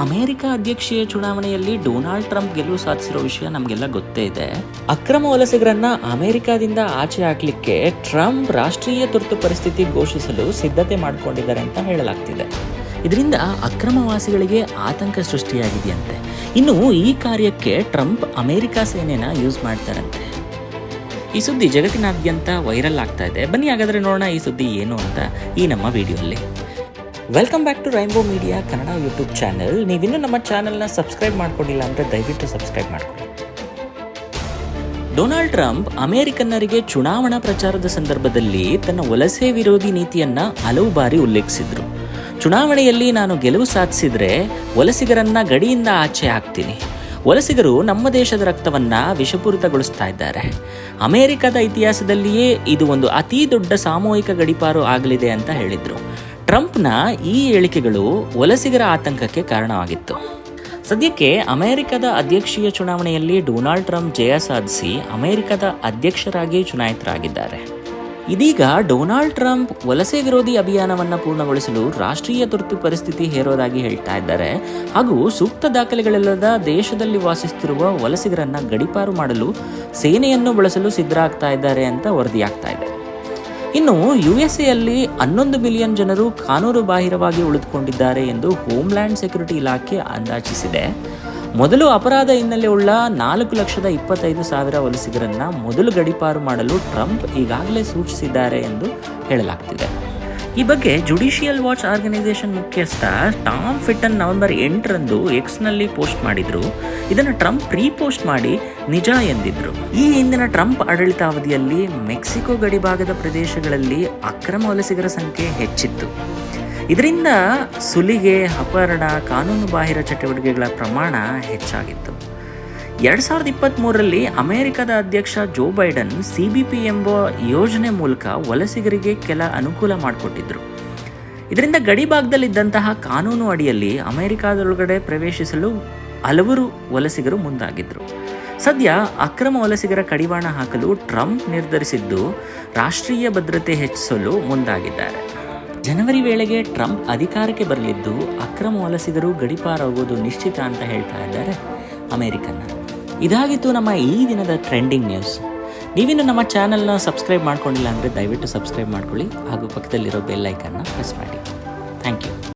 America ಅಧ್ಯಕ್ಷೀಯ ಚುನಾವಣೆಯಲ್ಲಿ Donald Trump ಗೆಲುವು ಸಾಧಿಸಿರೋ ವಿಷಯ ನಮಗೆಲ್ಲ ಗೊತ್ತೇ ಇದೆ. ಅಕ್ರಮ ವಲಸಿಗರನ್ನ ಅಮೆರಿಕಾದಿಂದ ಆಚೆ ಹಾಕ್ಲಿಕ್ಕೆ ಟ್ರಂಪ್ ರಾಷ್ಟ್ರೀಯ ತುರ್ತು ಪರಿಸ್ಥಿತಿ ಘೋಷಿಸಲು ಸಿದ್ಧತೆ ಮಾಡಿಕೊಂಡಿದ್ದಾರೆ ಅಂತ ಹೇಳಲಾಗ್ತಿದೆ. ಇದರಿಂದ ಅಕ್ರಮವಾಸಿಗಳಿಗೆ ಆತಂಕ ಸೃಷ್ಟಿಯಾಗಿದೆಯಂತೆ. ಇನ್ನು ಈ ಕಾರ್ಯಕ್ಕೆ ಟ್ರಂಪ್ ಅಮೆರಿಕ ಸೇನೆನ ಯೂಸ್ ಮಾಡ್ತಾರಂತೆ. ಈ ಸುದ್ದಿ ಜಗತ್ತಿನಾದ್ಯಂತ ವೈರಲ್ ಆಗ್ತಾ ಇದೆ. ಬನ್ನಿ ಹಾಗಾದರೆ ನೋಡೋಣ ಈ ಸುದ್ದಿ ಏನು ಅಂತ ಈ ನಮ್ಮ ವಿಡಿಯೋಲ್ಲಿ. Welcome back to Rainbow Media Kannada YouTube channel. ನೀವಿನ್ನೂ ನಮ್ಮ ಚಾನೆಲ್ನ ಸಬ್ಸ್ಕ್ರೈಬ್ ಮಾಡ್ಕೊಂಡಿಲ್ಲ ಅಂದರೆ ದಯವಿಟ್ಟು ಸಬ್ಸ್ಕ್ರೈಬ್ ಮಾಡ್ಕೊಳ್ಳಿ. ಡೊನಾಲ್ಡ್ ಟ್ರಂಪ್ ಅಮೆರಿಕನ್ನರಿಗೆ ಚುನಾವಣಾ ಪ್ರಚಾರದ ಸಂದರ್ಭದಲ್ಲಿ ತನ್ನ ವಲಸೆ ವಿರೋಧಿ ನೀತಿಯನ್ನ ಹಲವು ಬಾರಿ ಉಲ್ಲೇಖಿಸಿದ್ರು. ಚುನಾವಣೆಯಲ್ಲಿ ನಾನು ಗೆಲುವು ಸಾಧಿಸಿದ್ರೆ ವಲಸಿಗರನ್ನ ಗಡಿಯಿಂದ ಆಚೆ ಹಾಕ್ತೀನಿ. ವಲಸಿಗರು ನಮ್ಮ ದೇಶದ ರಕ್ತವನ್ನ ವಿಷಪೂರಿತಗೊಳಿಸ್ತಾ ಇದ್ದಾರೆ. ಅಮೆರಿಕದ ಇತಿಹಾಸದಲ್ಲಿಯೇ ಇದು ಒಂದು ಅತಿ ದೊಡ್ಡ ಸಾಮೂಹಿಕ ಗಡೀಪಾರು ಆಗಲಿದೆ ಅಂತ ಹೇಳಿದ್ರು. ಟ್ರಂಪ್ನ ಈ ಹೇಳಿಕೆಗಳು ವಲಸಿಗರ ಆತಂಕಕ್ಕೆ ಕಾರಣವಾಗಿತ್ತು. ಸದ್ಯಕ್ಕೆ ಅಮೆರಿಕದ ಅಧ್ಯಕ್ಷೀಯ ಚುನಾವಣೆಯಲ್ಲಿ ಡೊನಾಲ್ಡ್ ಟ್ರಂಪ್ ಜಯ ಸಾಧಿಸಿ ಅಮೆರಿಕದ ಅಧ್ಯಕ್ಷರಾಗಿ ಚುನಾಯಿತರಾಗಿದ್ದಾರೆ. ಇದೀಗ ಡೊನಾಲ್ಡ್ ಟ್ರಂಪ್ ವಲಸೆ ವಿರೋಧಿ ಅಭಿಯಾನವನ್ನು ಪೂರ್ಣಗೊಳಿಸಲು ರಾಷ್ಟ್ರೀಯ ತುರ್ತು ಪರಿಸ್ಥಿತಿ ಹೇರೋದಾಗಿ ಹೇಳ್ತಾ ಇದ್ದಾರೆ. ಹಾಗೂ ಸೂಕ್ತ ದಾಖಲೆಗಳಿಲ್ಲದ ದೇಶದಲ್ಲಿ ವಾಸಿಸುತ್ತಿರುವ ವಲಸಿಗರನ್ನ ಗಡೀಪಾರು ಮಾಡಲು ಸೇನೆಯನ್ನು ಬಳಸಲು ಸಿದ್ಧರಾಗ್ತಾ ಇದ್ದಾರೆ ಅಂತ ವರದಿಯಾಗ್ತಾ ಇದೆ. ಇನ್ನು USA-ಯಲ್ಲಿ 11 ಮಿಲಿಯನ್ ಜನರು ಕಾನೂನು ಬಾಹಿರವಾಗಿ ಉಳಿದುಕೊಂಡಿದ್ದಾರೆ ಎಂದು ಹೋಮ್ಲ್ಯಾಂಡ್ ಸೆಕ್ಯೂರಿಟಿ ಇಲಾಖೆ ಅಂದಾಜಿಸಿದೆ. ಮೊದಲು ಅಪರಾಧ ಹಿನ್ನೆಲೆ ಉಳ್ಳ 4,25,000 ವಲಸಿಗರನ್ನ ಮೊದಲು ಗಡೀಪಾರು ಮಾಡಲು ಟ್ರಂಪ್ ಈಗಾಗಲೇ ಸೂಚಿಸಿದ್ದಾರೆ ಎಂದು ಹೇಳಲಾಗ್ತಿದೆ. ಈ ಬಗ್ಗೆ ಜುಡಿಷಿಯಲ್ ವಾಚ್ ಆರ್ಗನೈಸೇಷನ್ ಮುಖ್ಯಸ್ಥ ಟಾಮ್ ಫಿಟನ್ ನವೆಂಬರ್ 8ರಂದು ಎಕ್ಸ್ನಲ್ಲಿ ಪೋಸ್ಟ್ ಮಾಡಿದ್ರು. ಇದನ್ನು ಟ್ರಂಪ್ ರೀಪೋಸ್ಟ್ ಮಾಡಿ ನಿಜ ಎಂದಿದ್ರು. ಈ ಹಿಂದಿನ ಟ್ರಂಪ್ ಆಡಳಿತಾವಧಿಯಲ್ಲಿ ಮೆಕ್ಸಿಕೋ ಗಡಿಭಾಗದ ಪ್ರದೇಶಗಳಲ್ಲಿ ಅಕ್ರಮ ವಲಸಿಗರ ಸಂಖ್ಯೆ ಹೆಚ್ಚಿತ್ತು. ಇದರಿಂದ ಸುಲಿಗೆ, ಅಪಹರಣ, ಕಾನೂನು ಬಾಹಿರ ಚಟುವಟಿಕೆಗಳ ಪ್ರಮಾಣ ಹೆಚ್ಚಾಗಿತ್ತು. 2023ರಲ್ಲಿ ಅಮೆರಿಕದ ಅಧ್ಯಕ್ಷ ಜೋ ಬೈಡನ್ CBP ಎಂಬ ಯೋಜನೆ ಮೂಲಕ ವಲಸಿಗರಿಗೆ ಕೆಲ ಅನುಕೂಲ ಮಾಡಿಕೊಟ್ಟಿದ್ರು. ಇದರಿಂದ ಗಡಿಭಾಗದಲ್ಲಿದ್ದಂತಹ ಕಾನೂನು ಅಡಿಯಲ್ಲಿ ಅಮೆರಿಕದೊಳಗಡೆ ಪ್ರವೇಶಿಸಲು ಹಲವರು ವಲಸಿಗರು ಮುಂದಾಗಿದ್ರು. ಸದ್ಯ ಅಕ್ರಮ ವಲಸಿಗರ ಕಡಿವಾಣ ಹಾಕಲು ಟ್ರಂಪ್ ನಿರ್ಧರಿಸಿದ್ದು ರಾಷ್ಟ್ರೀಯ ಭದ್ರತೆ ಹೆಚ್ಚಿಸಲು ಮುಂದಾಗಿದ್ದಾರೆ. ಜನವರಿ ವೇಳೆಗೆ ಟ್ರಂಪ್ ಅಧಿಕಾರಕ್ಕೆ ಬರಲಿದ್ದು ಅಕ್ರಮ ವಲಸಿಗರು ಗಡೀಪಾರಾಗುವುದು ನಿಶ್ಚಿತ ಅಂತ ಹೇಳ್ತಾ ಇದ್ದಾರೆ ಅಮೆರಿಕನ್ನರು. ಇದಾಗಿತ್ತು ನಮ್ಮ ಈ ದಿನದ ಟ್ರೆಂಡಿಂಗ್ ನ್ಯೂಸ್. ನೀವಿನ್ನು ನಮ್ಮ ಚಾನೆಲ್ನ ಸಬ್ಸ್ಕ್ರೈಬ್ ಮಾಡ್ಕೊಂಡಿಲ್ಲ ಅಂದರೆ ದಯವಿಟ್ಟು ಸಬ್ಸ್ಕ್ರೈಬ್ ಮಾಡ್ಕೊಳ್ಳಿ ಹಾಗೂ ಪಕ್ಕದಲ್ಲಿರೋ ಬೆಲ್ ಐಕನ್ನ ಪ್ರೆಸ್ ಮಾಡಿ. Thank you.